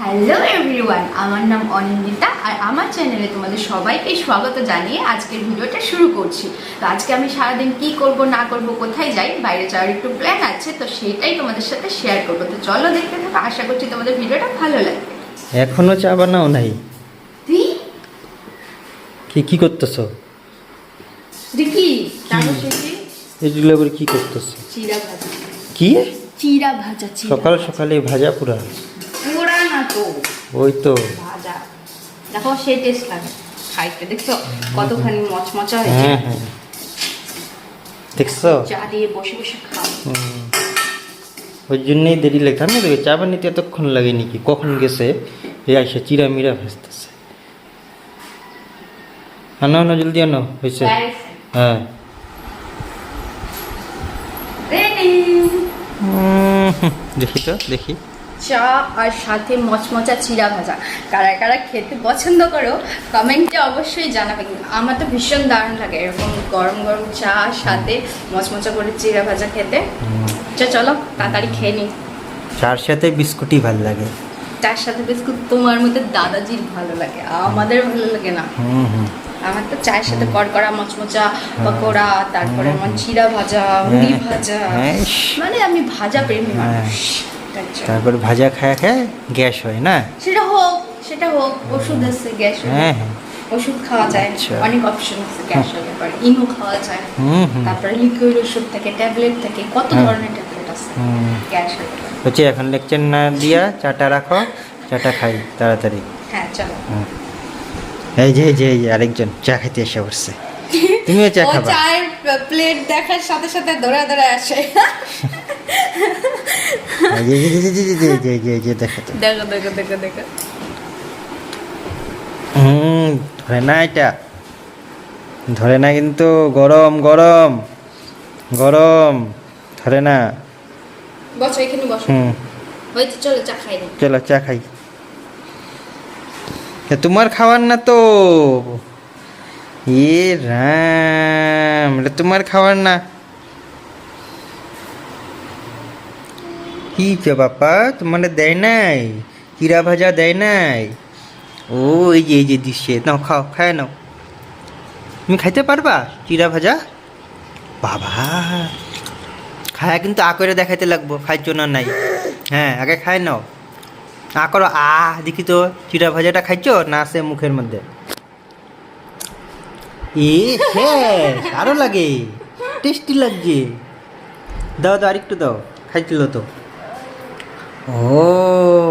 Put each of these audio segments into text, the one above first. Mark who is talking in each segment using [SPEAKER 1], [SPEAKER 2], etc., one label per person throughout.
[SPEAKER 1] Hello everyone, আমার নাম অনিন্দিতা আর আমার চ্যানেলে তোমাদের সবাইকে স্বাগত জানিয়ে আজকের ভিডিওটা শুরু করছি। তো আজকে আমি সারাদিন কি করব না করব, কোথায় যাই, বাইরে যাওয়ার একটু প্ল্যান আছে, তো সেটাই তোমাদের সাথে শেয়ার করবো। তো চলো দেখতে থাকো, আশা করছি তোমাদের ভিডিওটা ভালো লাগবে।
[SPEAKER 2] এখনো চা বানাও নাই?
[SPEAKER 1] তুই
[SPEAKER 2] কি করতেছো?
[SPEAKER 1] দেখি তারপর শেষে
[SPEAKER 2] এগুলো আবার কি করতেছো?
[SPEAKER 1] চিড়া ভাজা।
[SPEAKER 2] কি
[SPEAKER 1] চিড়া ভাজা?
[SPEAKER 2] সকাল সকালে ভাজা পুরা?
[SPEAKER 1] পুরা না তো,
[SPEAKER 2] ওই তো
[SPEAKER 1] ভাজা। দেখো সেই টেস্ট লাগে খাইতে, দেখছো কতখানি মচমচা হয়েছে।
[SPEAKER 2] হ্যাঁ হ্যাঁ দেখছো,
[SPEAKER 1] চা দিয়ে বসে বসে খাও।
[SPEAKER 2] ওই জন্যই দেরি লাগে। আমি দেখি চা বানিতে এতক্ষণ লাগে নাকি, কখন গেছে এই আইসা চিরা মিরা ভাজতেছে। আনো আনো জলদি আনো, হয়েছে? হ্যাঁ দেখি তো দেখি।
[SPEAKER 1] চা আর সাথে মচমচা চিড়া ভাজা কারা কারা খেতে পছন্দ করো কমেন্টে অবশ্যই জানাবে। কিন্তু আমার তো ভীষণ দারুণ লাগে এরকম গরম গরম চা সাথে মচমচা করে চিড়া ভাজা খেতে। চলো তাড়াতাড়ি খেয়ে নিই।
[SPEAKER 2] চার সাথে বিস্কুটই ভাল লাগে।
[SPEAKER 1] চার সাথে বিস্কুট তোমার মধ্যে দাদাজির ভালো লাগে, আমাদের ভালো লাগে না। আমার তো চায়ের সাথে কড়কড়া মচমচা পকোড়া, তারপরে আমার চিড়া ভাজা, মুড়ি ভাজা, মানে আমি ভাজা প্রেমী মানুষ।
[SPEAKER 2] তারপর ভাজা খায় খায় গ্যাস হয় না?
[SPEAKER 1] সেটা হোক ওষুধ আছে গ্যাস হয়।
[SPEAKER 2] হ্যাঁ হ্যাঁ
[SPEAKER 1] ওষুধ খাওয়া যায়, অনেক অপশন আছে গ্যাস হলে পরে। ইনো খাওয়া যায়, তারপরে লিকুইড ওষুধ থেকে, ট্যাবলেট থেকে, কত ধরনের ট্যাবলেট আছে গ্যাস হলে।
[SPEAKER 2] হচ্ছে এখন লেকচার না দিয়া চাটা রাখো, চাটা খাই তাড়াতাড়ি।
[SPEAKER 1] হ্যাঁ চলো।
[SPEAKER 2] এই যে আরেকজন চা খেতে এসে পড়ছে। তুমিও চা খাবা?
[SPEAKER 1] চায়ের প্লেট দেখার সাথে সাথে দৌড়ায় আসে।
[SPEAKER 2] দেখো
[SPEAKER 1] দেখো
[SPEAKER 2] ধরে না, এটা ধরে না কিন্তু, গরম গরম গরম, ধরে না।
[SPEAKER 1] বসো এখানে বসো। হয়তো চলো চা খাই না।
[SPEAKER 2] চলো চা খাই। তোমার খাওয়ার না তো, এ রাম, এটা তোমার খাওয়ার না। কি যে বাপা, তোমার দেয় নাই? চিড়া ভাজা দেয় নাই? ও এই যে দিচ্ছে, নাও খাও, খায় নাও। তুমি খাইতে পারবা চিড়া ভাজা? বাবা খায় কিন্তু আ করে দেখাইতে লাগবো, খাইছো না নাই। হ্যাঁ আগে খাই নাও, আ করো, দেখি তো চিড়া ভাজাটা খাইছো না আছে মুখের মধ্যে? আরো লাগে, টেস্টি লাগছে। দাও দাও আরেকটু দাও, খাইছিল তো। ও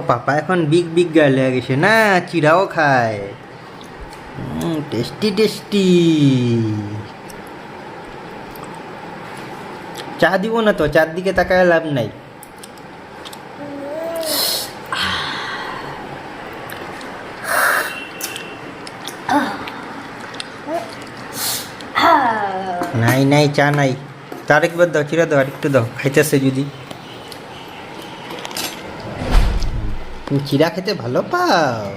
[SPEAKER 2] পাপা এখন বিগ বিগ গার্ল হয়ে গেছে না, চিড়াও খায়। Tasty tasty. চা দিব না তো, চার দিকে তাকায় লাভ নাই। নাই নাই চা নাই, তার একবার দাও, চিরা দাও, আরেকটু দাও, খাইতেছে যদি। তুমি চিরা খেতে ভালো পাও?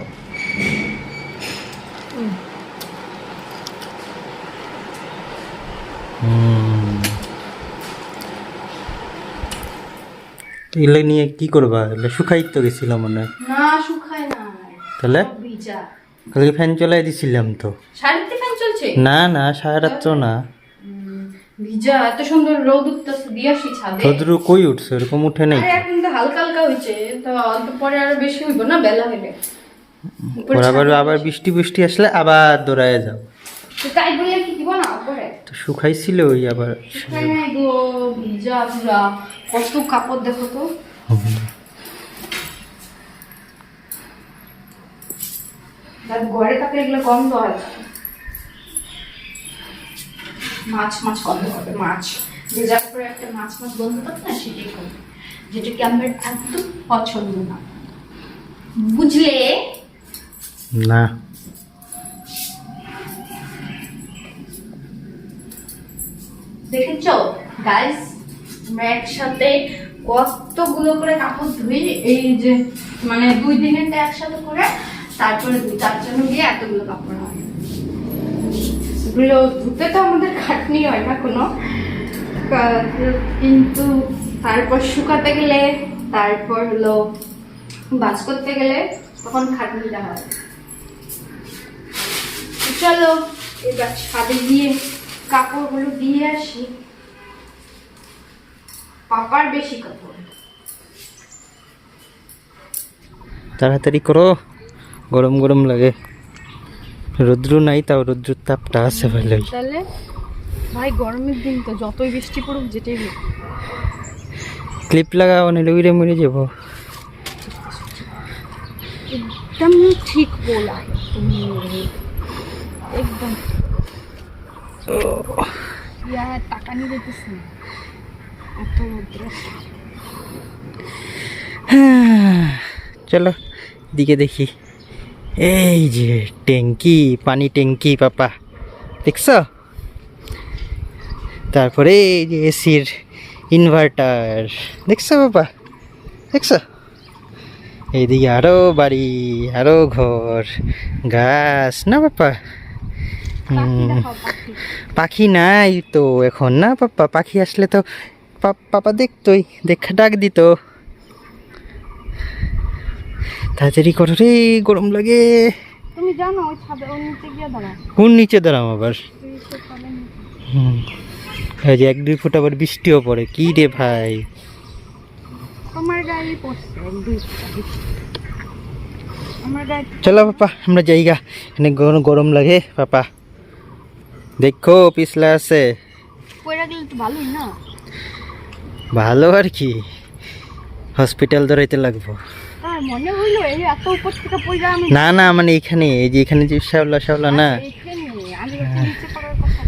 [SPEAKER 2] এগুলো নিয়ে কি করবা? এগুলো শুকাই তো গেছিলাম মনে হয়।
[SPEAKER 1] না শুকায় না,
[SPEAKER 2] তাহলে
[SPEAKER 1] ভিজা।
[SPEAKER 2] কালকে ফ্যান চলাই দিছিলাম তো।
[SPEAKER 1] সারাতে ফ্যান চলছে?
[SPEAKER 2] না না সারা রাত না,
[SPEAKER 1] ভিজা। এত সুন্দর রোদ উঠতেছে, দিয়ে আসি ছাদে।
[SPEAKER 2] রোদ্রু কই উঠছে, এরকম উঠে নাই।
[SPEAKER 1] আরে এখন তো হালকা হালকা হইছে, তো অল্প পরে আরো বেশি হইব না বেলা হইলে।
[SPEAKER 2] আবার বৃষ্টি বৃষ্টি আসলে আবার দৌড়ায় যাও।
[SPEAKER 1] তো তাই বলে কি দিব না উপরে?
[SPEAKER 2] তো শুকাইছিল ওই আবার।
[SPEAKER 1] শুকায় নাই গো, ভিজা পুরা। কত কাপড় দেখো তো। ঘরে থাকলে এগুলো গন্ধ হয়। মাছ গন্ধ হবে, মাছ ভেজার পরে একটা মাছ গন্ধ হবে না, সেটাই করবে, যেটাকে আমার একদম পছন্দ না, বুঝলে
[SPEAKER 2] না?
[SPEAKER 1] দেখেছো গাইস, আমরা একসাথে কতগুলো করে কাপড় ধুই, এই যে মানে 2 দিনেরটা একসাথে করে, তারপরে 2-4 জন গিয়ে এতগুলো কাপড় হয়। এগুলো ধুতে তো আমাদের খাটনি হয় না কোনো, কিন্তু তারপর শুকাতে গেলে, তারপর হলো বাজ করতে গেলে তখন খাটনিটা হয়। চলো এবার ছাদে গিয়ে কাপড়গুলো দিয়ে আসি। পাপার বেশি কাপড়।
[SPEAKER 2] তাড়াতাড়ি করো, গরম গরম লাগে। রৌদ্র নাই, তাও রৌদ্রের তাপটা আছে ভালোই।
[SPEAKER 1] তাহলে ভাই গরমের দিন তো যতই বৃষ্টি পড়ুক যেটাই হোক।
[SPEAKER 2] ক্লিপ লাগাও, নাহলে উড়ে মরে যাবো।
[SPEAKER 1] एकदम ठीक बोला है तुमने, एकदम। यार টাকা নিয়ে যেতেছ না এত রোদ্র।
[SPEAKER 2] চলো দিকে দেখি। এই যে ট্যাঙ্কি, পানি ট্যাঙ্কি পাপা, দেখছ? তারপরে এই যে এসির ইনভার্টার, দেখছো বাবা? দেখছ? এইদিকে আরো বাড়ি, আরো ঘর, গাছ না বাপা? পাখি নাই তো এখন না পাপা, পাখি আসলে তো পাপা দেখতোই, দেখা ডাক দিত। তাড়াতাড়ি করো রে, গরম লাগে।
[SPEAKER 1] তুমি জানো ওই ছাদে ওর নিচে গিয়ে দাঁড়াও।
[SPEAKER 2] কোন নিচে দাঁড়াম আবার? এই যে 1-2 ফুট আবার বৃষ্টিও পড়ে, কি রে ভাই?
[SPEAKER 1] আমার গায়ে পড়ছে 1-2 ফুট বৃষ্টি। আমার গায়ে
[SPEAKER 2] চলো পাপা আমরা যাইগা, এখানে গরম গরম লাগে পাপা। দেখো পিছলা আছে,
[SPEAKER 1] পয়রা গেলে তো ভালোই না।
[SPEAKER 2] ভালো আর কি, হসপিটাল ধরাইতে লাগবো।
[SPEAKER 1] তার মনে হইলো এই এত উপর থেকে পয়রা আমি
[SPEAKER 2] না না, মানে এখানে, এই যে এখানে যে শ্যাওলা শ্যাওলা না,
[SPEAKER 1] এখানে আমি একটু নিচে পড়ার কথা।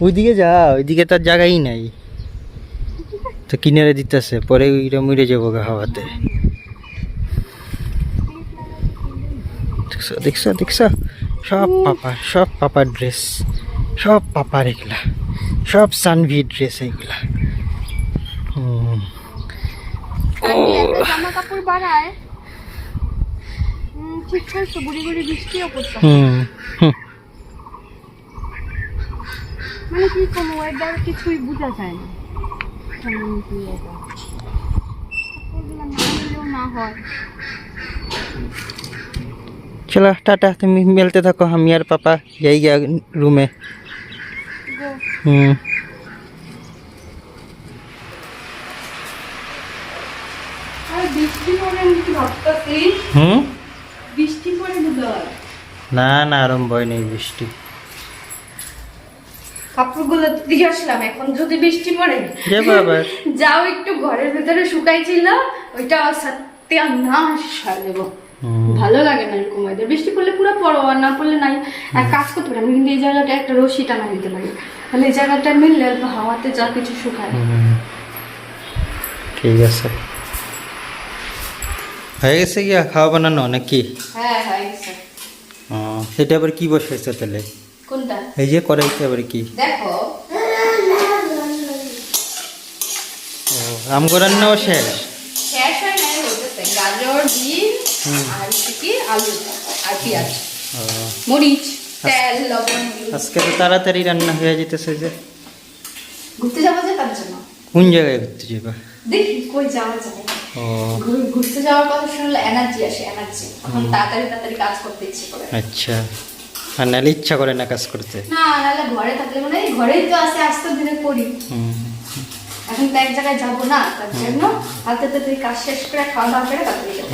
[SPEAKER 2] ওইদিকে যা, ওইদিকে তার জায়গাই নাই তো, কিনারে দিতেছে, পরে ওইটা মরে যাবো গা হাওয়াতে। দেখছো দেখছো দেখছো, সব পাপা, সব পাপার ড্রেস, সব পাপার এগুলা, সব সানভি ড্রেস এগুলা।
[SPEAKER 1] আমি এত জামা কাপড় বাড়ায় ঠিক করছো, গুড়ি গুড়ি বৃষ্টিও পড়ছে। মানে কি কোনো ওয়েদার কিছুই বোঝা যায় না। কেমন কি weather। কাপড়গুলো না নিলেও না হয়।
[SPEAKER 2] চলো টাটা, তুমি মেলতে থাকো, আমি আর পাপা যাই গিয়া রুমে।
[SPEAKER 1] বৃষ্টি পড়ে আমি কি ভাবতেছি, বৃষ্টি পড়ে বোধহয়।
[SPEAKER 2] না না, আরম্ভ হয় নেই বৃষ্টি।
[SPEAKER 1] কাপড়গুলো দিয়ে আসলাম, এখন যদি বৃষ্টি পড়ে
[SPEAKER 2] যাবো আবার।
[SPEAKER 1] যাও একটু ঘরের ভিতরে শুকাইছিল, ওইটা সত্যানাশ হয়ে দেবো। ভালো লাগে না এরকম ওয়েদার, বৃষ্টি পড়লে পুরো পড়ো, আর না পড়লে নাই। এক কাজ করতে পারি আমি, কিন্তু এই জায়গাটা একটা রশি টানা দিতে পারি, তাহলে এই জায়গাটা মিললে অল্প হাওয়াতে যা কিছু শুকায়।
[SPEAKER 2] ঠিক আছে, হয়ে গেছে গিয়া খাওয়া বানানো নাকি?
[SPEAKER 1] হ্যাঁ হয়ে গেছে।
[SPEAKER 2] সেটা আবার কি বসাইছে তাহলে?
[SPEAKER 1] কোনটা?
[SPEAKER 2] এই যে কড়াইতে আবার কি?
[SPEAKER 1] দেখো
[SPEAKER 2] আম রান্নাও শেষ?
[SPEAKER 1] শেষ হয় নাই, হইতেছে। গাজর, বিন আর হচ্ছে কি আলু আর পেঁয়াজ, মরিচ, তেল, লবণ।
[SPEAKER 2] আজকে তো তাড়াতাড়ি রান্না হয়ে যেতেছে। যে
[SPEAKER 1] ঘুরতে যাবো যে তার জন্য।
[SPEAKER 2] কোন জায়গায় ঘুরতে যাবা?
[SPEAKER 1] দেখি কই যাওয়া যায়। ঘুরতে যাওয়ার কথা শুনলে এনার্জি আসে, এনার্জি। এখন তাড়াতাড়ি তাড়াতাড়ি কাজ করতে ইচ্ছে করে।
[SPEAKER 2] আচ্ছা, আর নাহলে ইচ্ছা করে না কাজ করতে?
[SPEAKER 1] না, নাহলে ঘরে থাকলে মানে ঘরেই তো আছে, আজকের দিনে করি। এখন তো এক জায়গায় যাবো না, তার জন্য হাতে তাড়াতাড়ি কাজ শেষ করে খাওয়া দাওয়া করে তাড়াতাড়ি যাবো।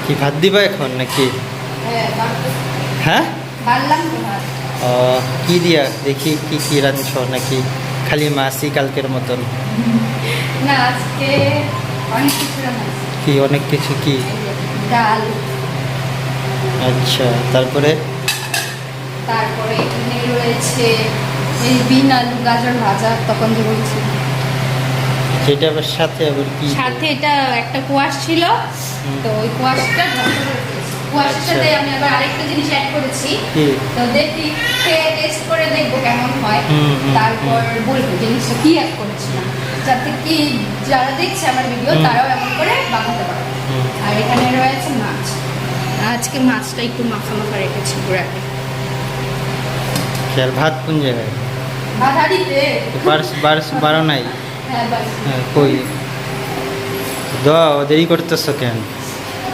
[SPEAKER 2] কি ভাত দিবা এখন নাকি?
[SPEAKER 1] হ্যাঁ
[SPEAKER 2] হ্যাঁ
[SPEAKER 1] বাড়লাম তো ভাত।
[SPEAKER 2] কি দিয়া দেখি, কি কি রাঁধছ নাকি খালি মাছই কালকের মতন?
[SPEAKER 1] না, আজকে অনেক কিছু রান্না আছে।
[SPEAKER 2] কি অনেক কিছু? কি?
[SPEAKER 1] ডাল।
[SPEAKER 2] আচ্ছা, তারপরে
[SPEAKER 1] এখানে রয়েছে এই বিন আলু গাজর ভাজা, তখন যে বলছি।
[SPEAKER 2] সেটা আবার সাথে আবার কি?
[SPEAKER 1] সাথে এটা একটা কোয়াশ ছিল, তো ওই কোয়াশটা কোয়াশের সাথে আমি আবার আরেকটা জিনিস অ্যাড করেছি। তো দেখি, খেয়ে টেস্ট করে দেখবো কেমন হয়, তারপর বলবো জিনিসটা কি অ্যাড করেছিলাম, যাতে কি যারা দেখছে আমার ভিডিও তারাও এমন করে বানাতে পারে। আর এখানে রয়েছে মাছ, আজকে মাছটা একটু মাখা মাখা রেখেছি পুরো।
[SPEAKER 2] আর ভাত কোন জায়গায়?
[SPEAKER 1] ভাত হাঁড়িতে।
[SPEAKER 2] বারো নাই?
[SPEAKER 1] হ্যাঁ,
[SPEAKER 2] কই? দাও, দেরি করতেছো কেন?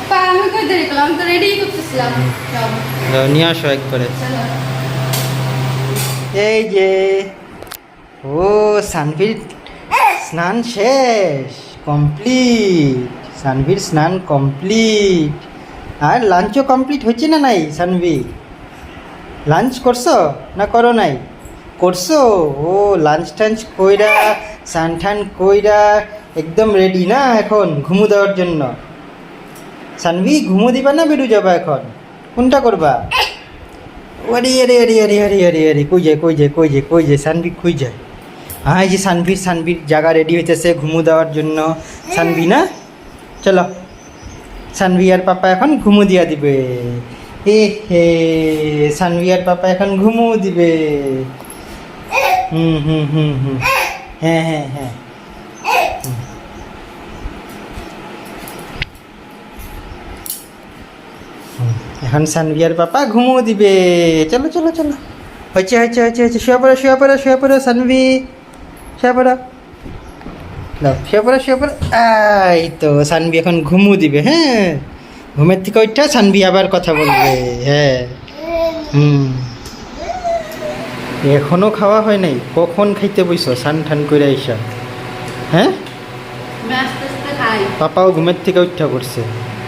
[SPEAKER 1] পা আমি কই দেরি করলাম, আমি তো রেডি করতেছিলাম। যাও,
[SPEAKER 2] দাও, নিয়ে আসো একবারে।
[SPEAKER 1] চলো।
[SPEAKER 2] এই যে, ও সানভীর স্নান শেষ, কমপ্লিট। সানভীর স্নান কমপ্লিট। আর লাঞ্চও কমপ্লিট হচ্ছে না নাই সানভি? লাঞ্চ করছো না করো নাই? করছো? ও লাঞ্চ টাঞ্চ কইরা স্নান টান কইরা একদম রেডি না এখন ঘুমু দেওয়ার জন্য? সানভি ঘুমো দিবা না বেরু যাবা এখন? কোনটা করবা? আরে আরে আরে আরে আরে আরে আরে কই যায় কই যায় কই যায় কই যায় সানভি কই যায়? হ্যাঁ এই যে সানভির জায়গা রেডি হইতেছে ঘুমু দেওয়ার জন্য। সানভি না, চলো সানভি আর পাপা এখন ঘুমু দিয়া দিবে। এ হে, সানভি আর পাপা এখন ঘুমু দিবে। হুম হুম হুম হুম, হ্যাঁ হ্যাঁ হ্যাঁ। এখন সানভি আর পাপা ঘুমো দিবে। চলো চলো চলো, হয়েছে হয়েছে হয়েছে হয়েছে, শুয়ে পড়ো শুয়ে পড়ো শুয়ে পড়ো সানভি, শুয়ে পড়ো। দাও শুয়ে পড়ো শুয়ে পড়ো। এই তো সানভি এখন ঘুমো দিবে। হ্যাঁ, ঘুমের থেকে ওইটা সানভি আবার কথা বলবে। হ্যাঁ, হুম। এখনো খাওয়া হয় নাই? কখন খাইতে বইছো সান ঠান করে আইসা? হ্যাঁ,
[SPEAKER 1] আমি আস্তে আস্তে খাই,
[SPEAKER 2] পাপাও ঘুমের থেকে উঠা করছে,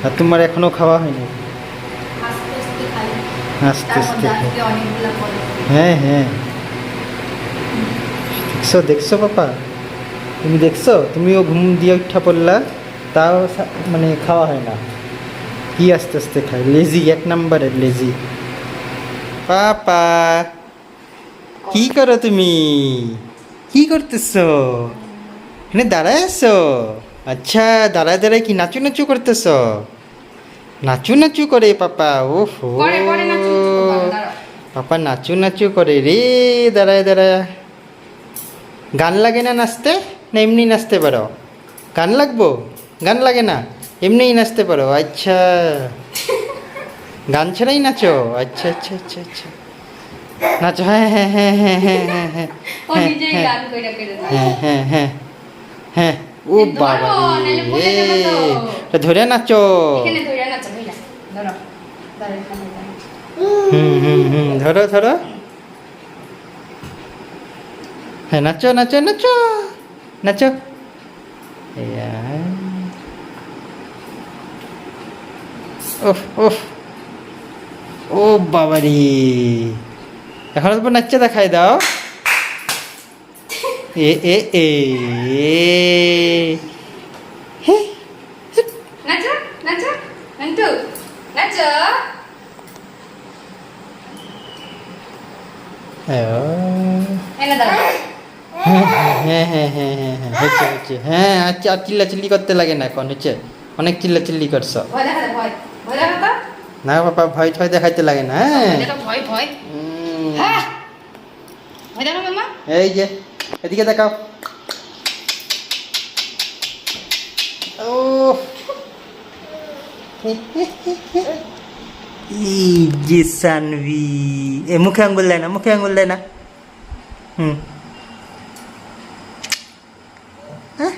[SPEAKER 2] আর তোমার এখনো খাওয়া হয় নাই?
[SPEAKER 1] আস্তে আস্তে খাই।
[SPEAKER 2] আস্তে
[SPEAKER 1] তার
[SPEAKER 2] আস্তে
[SPEAKER 1] মধ্যে
[SPEAKER 2] খাও।
[SPEAKER 1] আজকে অনেকগুলো পরে।
[SPEAKER 2] হ্যাঁ হ্যাঁ, দেখছো দেখছো পাপা, তুমি দেখছো? তুমিও ঘুম দিয়ে উঠা পড়লা, তাও মানে খাওয়া হয় না। কি আস্তে আস্তে খায়, লেজি, এক নম্বরের লেজি। পাপা কি করো তুমি? কি করতেছো? এখানে দাঁড়ায় আছো? আচ্ছা, দাঁড়ায় দাঁড়ায় কি নাচু নাচু করতেছো? নাচু নাচু করে পাপা? ওহো,
[SPEAKER 1] পরে পরে নাচু নাচু করবো, দাঁড়াও।
[SPEAKER 2] পাপা নাচু নাচু করে রে, দাঁড়ায় দাঁড়ায়। গান লাগে না নাচতে, না এমনি নাচতে পারো? গান লাগবো? গান লাগে না, এমনিই নাচতে পারো? আচ্ছা, গান ছাড়াই নাচো? আচ্ছা আচ্ছা আচ্ছা আচ্ছা, নাচো। হ্যাঁ হ্যাঁ হ্যাঁ হ্যাঁ হ্যাঁ হ্যাঁ হ্যাঁ
[SPEAKER 1] ও নিজেই গান কইরা কইরা যায়।
[SPEAKER 2] হ্যাঁ হ্যাঁ হ্যাঁ হ্যাঁ। ও
[SPEAKER 1] ধরো,
[SPEAKER 2] বাবা
[SPEAKER 1] নাহলে পড়ে যাবে তো।
[SPEAKER 2] রে, ধরে নাচো।
[SPEAKER 1] এখানে ধইরা নাচো, ধইরা। ধরো, ধরো এখানে ধরো।
[SPEAKER 2] হুম হুম হুম, ধরো ধরো। হ্যাঁ, নাচো নাচো নাচো নাচো। ওহ ওহ, ও বাবারি, এখন তো নাচতে দেখাই দাও। এ এ এ হে,
[SPEAKER 1] নাচো, নাচো, নাচো, নাচো। এনে দাও।
[SPEAKER 2] হ্যাঁ হ্যাঁ হ্যাঁ হ্যাঁ হ্যাঁ হ্যাঁ, হচ্ছে হচ্ছে। হ্যাঁ আচ্ছা, আর চিল্লা চিল্লি করতে লাগে না এখন, হচ্ছে। অনেক চিল্লা চিল্লি করছো।
[SPEAKER 1] ভয় দেখাতে, ভয়। ভয় দেখাতো।
[SPEAKER 2] না বাবা, ভয় ঠয় দেখাইতে লাগে না। হ্যাঁ,
[SPEAKER 1] ভয় দেখো, ভয়, ভয়। হ্যাঁ। ভয় দেখো মামা।
[SPEAKER 2] এই যে, এদিকে দেখাও। ও এই যে সানভি, এ মুখে আঙ্গুল দেয় না, মুখে আঙ্গুল দেয় না। হুম, হ্যাঁ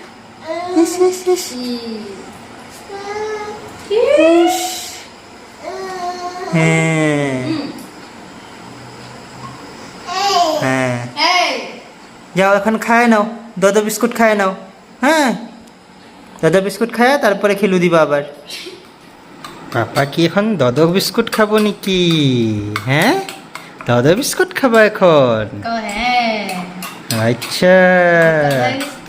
[SPEAKER 2] হ্যাঁ,
[SPEAKER 1] এই,
[SPEAKER 2] যাও এখন খায় নাও, দাদা বিস্কুট খায় নাও। হ্যাঁ, দাদা বিস্কুট খায় তারপরে খেলু দিবা আবার। পাপা কি এখন দাদা বিস্কুট খাবো নাকি? হ্যাঁ, দাদা বিস্কুট খাবো এখন?
[SPEAKER 1] ও হ্যাঁ।
[SPEAKER 2] আচ্ছা,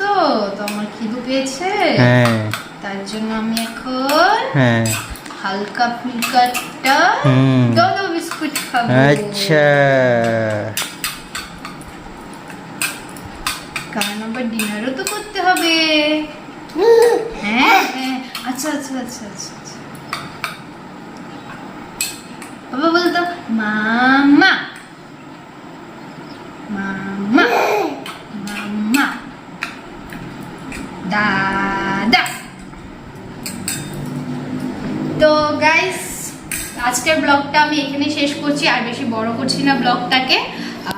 [SPEAKER 1] তো তো আমার খিদে পেয়েছে,
[SPEAKER 2] হ্যাঁ
[SPEAKER 1] তার জন্য আমি এখন
[SPEAKER 2] হ্যাঁ,
[SPEAKER 1] হালকা ফুলকা একটা
[SPEAKER 2] হুম,
[SPEAKER 1] ডোডো বিস্কুট খাবো।
[SPEAKER 2] আচ্ছা।
[SPEAKER 1] কারণ আবার ডিনারও তো করতে হবে। হ্যাঁ হ্যাঁ, আচ্ছা আচ্ছা আচ্ছা আচ্ছা আচ্ছা। বাবা বলতো মামা, মামা, মামা, দাদা। তো গাইস, আজকের ব্লগটা আমি এখানে শেষ করছি, আর বেশি বড় করছি না ব্লগটাকে।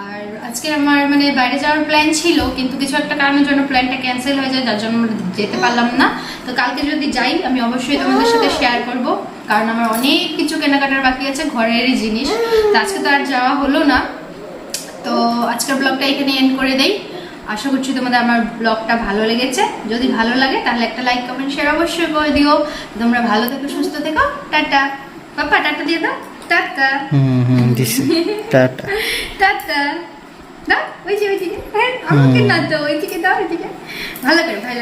[SPEAKER 1] আর আজকে আমার মানে বাইরে যাওয়ার প্ল্যান ছিল, কিন্তু কিছু একটা কারণের জন্য প্ল্যানটা ক্যান্সেল হয়ে যায়, যার জন্য আমরা যেতে পারলাম না। তো কালকে যদি যাই আমি অবশ্যই তোমাদের সাথে শেয়ার করব, কারণ আমার অনেক কিছু কেনাকাটার বাকি আছে, ঘরেরই জিনিস। তো আজকে তো আর যাওয়া হলো না। তো আজকের ব্লগটা এখানে এন্ড করে দেই। আশা করছি তোমাদের আমার ব্লগটা ভালো লেগেছে। যদি ভালো লাগে তাহলে একটা লাইক কমেন্ট শেয়ার অবশ্যই করে দিও। তোমরা ভালো থেকো, সুস্থ থেকো। টাটা। পাপা টাটা দিয়ে দাও। টাটা।
[SPEAKER 2] দিছে টাটা।
[SPEAKER 1] টাটা। দাও ওইদিকে। হ্যাঁ আমাকে না দাও, ওইদিকে দাও, ওইদিকে ভালো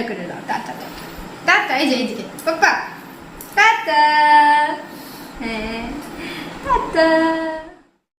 [SPEAKER 1] করে দাও। Tata tata. এইদিকে পাপা টাটা। হ্যাঁ টাটা।